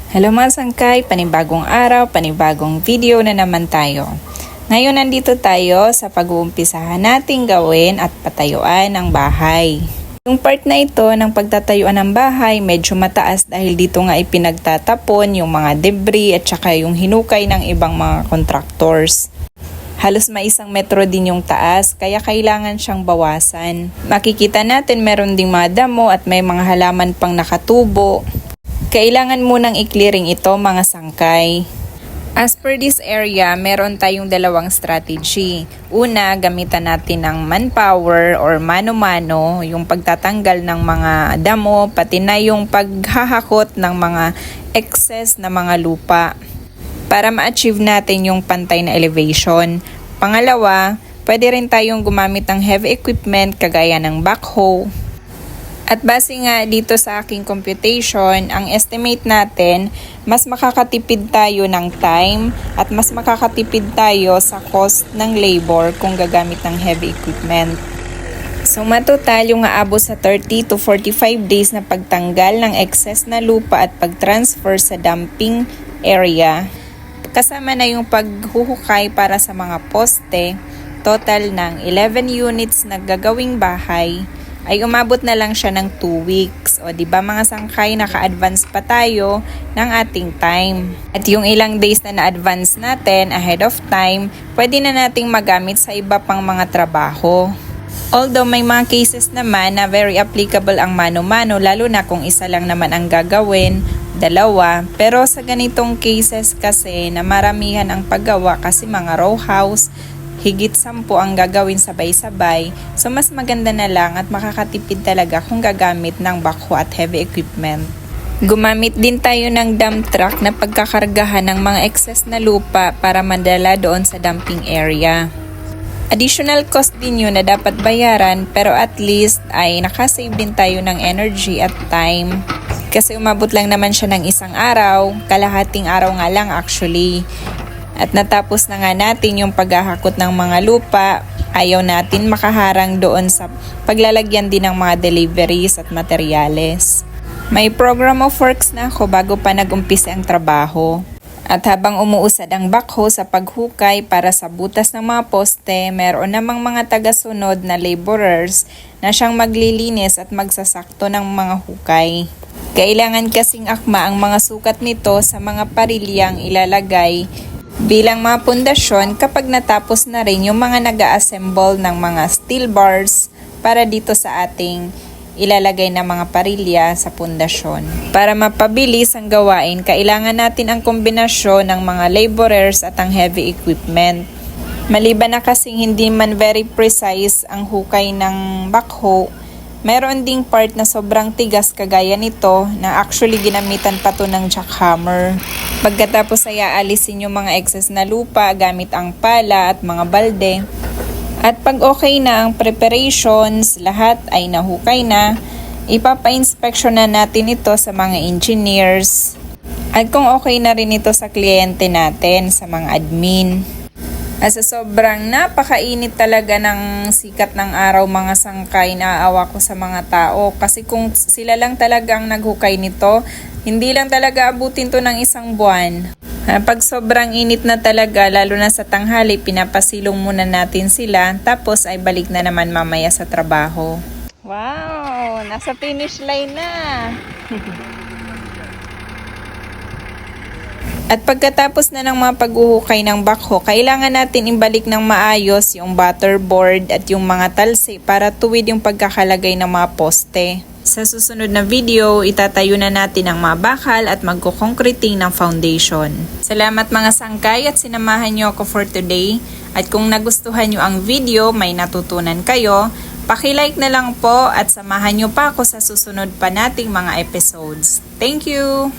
Hello mga sangkay, panibagong araw, panibagong video na naman tayo. Ngayon nandito tayo sa pag-uumpisahan nating gawin at patayuan ng bahay. Yung part na ito ng pagtatayuan ng bahay medyo mataas dahil dito nga ipinagtatapon yung mga debris at saka yung hinukay ng ibang mga contractors. Halos may 1 metro din yung taas kaya kailangan siyang bawasan. Makikita natin meron ding mga damo at may mga halaman pang nakatubo. Kailangan munang i-clearing ito mga sangkay. As per this area, meron tayong dalawang strategy. Una, gamitan natin ng manpower or mano-mano, yung pagtatanggal ng mga damo, pati na yung paghahakot ng mga excess na mga lupa para ma-achieve natin yung pantay na elevation. Pangalawa, pwede rin tayong gumamit ng heavy equipment kagaya ng backhoe. At base nga dito sa aking computation, ang estimate natin, mas makakatipid tayo ng time at mas makakatipid tayo sa cost ng labor kung gagamit ng heavy equipment. So matotal yung aabot sa 30 to 45 days na pagtanggal ng excess na lupa at pag-transfer sa dumping area. Kasama na yung paghuhukay para sa mga poste, total ng 11 units na gagawing bahay, ay umabot na lang siya ng 2 weeks. O diba mga sangkay, naka-advance pa tayo ng ating time. At yung ilang days na na-advance natin ahead of time, pwede na nating magamit sa iba pang mga trabaho. Although may mga cases naman na very applicable ang mano-mano, lalo na kung isa lang naman ang gagawin, dalawa. Pero sa ganitong cases kasi na maramihan ang paggawa kasi mga row house, higit 10 ang gagawin sabay-sabay, so mas maganda na lang at makakatipid talaga kung gagamit ng backhoe at heavy equipment. Gumamit din tayo ng dump truck na pagkakargahan ng mga excess na lupa para madala doon sa dumping area. Additional cost din yun na dapat bayaran pero at least ay nakasave din tayo ng energy at time. Kasi umabot lang naman siya ng 1 araw, kalahating araw nga lang actually. At natapos na nga natin yung paghahakot ng mga lupa, ayaw natin makaharang doon sa paglalagyan din ng mga deliveries at materyales. May program of works na ako bago pa nag-umpisa ang trabaho. At habang umuusad ang backhoe sa paghukay para sa butas ng mga poste, meron namang mga tagasunod na laborers na siyang maglilinis at magsasakto ng mga hukay. Kailangan kasing akma ang mga sukat nito sa mga parilyang ilalagay bilang mga pundasyon kapag natapos na rin yung mga nag-a-assemble ng mga steel bars para dito sa ating ilalagay na mga parilya sa pundasyon. Para mapabilis ang gawain, kailangan natin ang kombinasyon ng mga laborers at ang heavy equipment. Maliban na kasing hindi man very precise ang hukay ng backhoe, meron ding part na sobrang tigas kagaya nito na actually ginamitan pa to ng jackhammer. Pagkatapos ay aalisin yung mga excess na lupa gamit ang pala at mga balde. At pag okay na ang preparations, lahat ay nahukay na, ipapa-inspection na natin ito sa mga engineers. At kung okay na rin ito sa kliyente natin, sa mga admin. At sa sobrang napakainit talaga ng sikat ng araw mga sangkay, naaawa ko sa mga tao. Kasi kung sila lang talaga ang naghukay nito, hindi lang talaga abutin to ng 1 buwan. Pag sobrang init na talaga, lalo na sa tanghali, pinapasilong muna natin sila. Tapos ay balik na naman mamaya sa trabaho. Wow! Nasa finish line na! At pagkatapos na ng mga paghuhukay ng backhoe, kailangan natin ibalik ng maayos yung butterboard at yung mga talsi para tuwid yung pagkakalagay ng mga poste. Sa susunod na video, itatayo na natin ang mga bakal at magko-concreting ng foundation. Salamat mga sangkay at sinamahan nyo ako for today. At kung nagustuhan nyo ang video, may natutunan kayo, paki-like na lang po at samahan nyo pa ako sa susunod pa nating mga episodes. Thank you!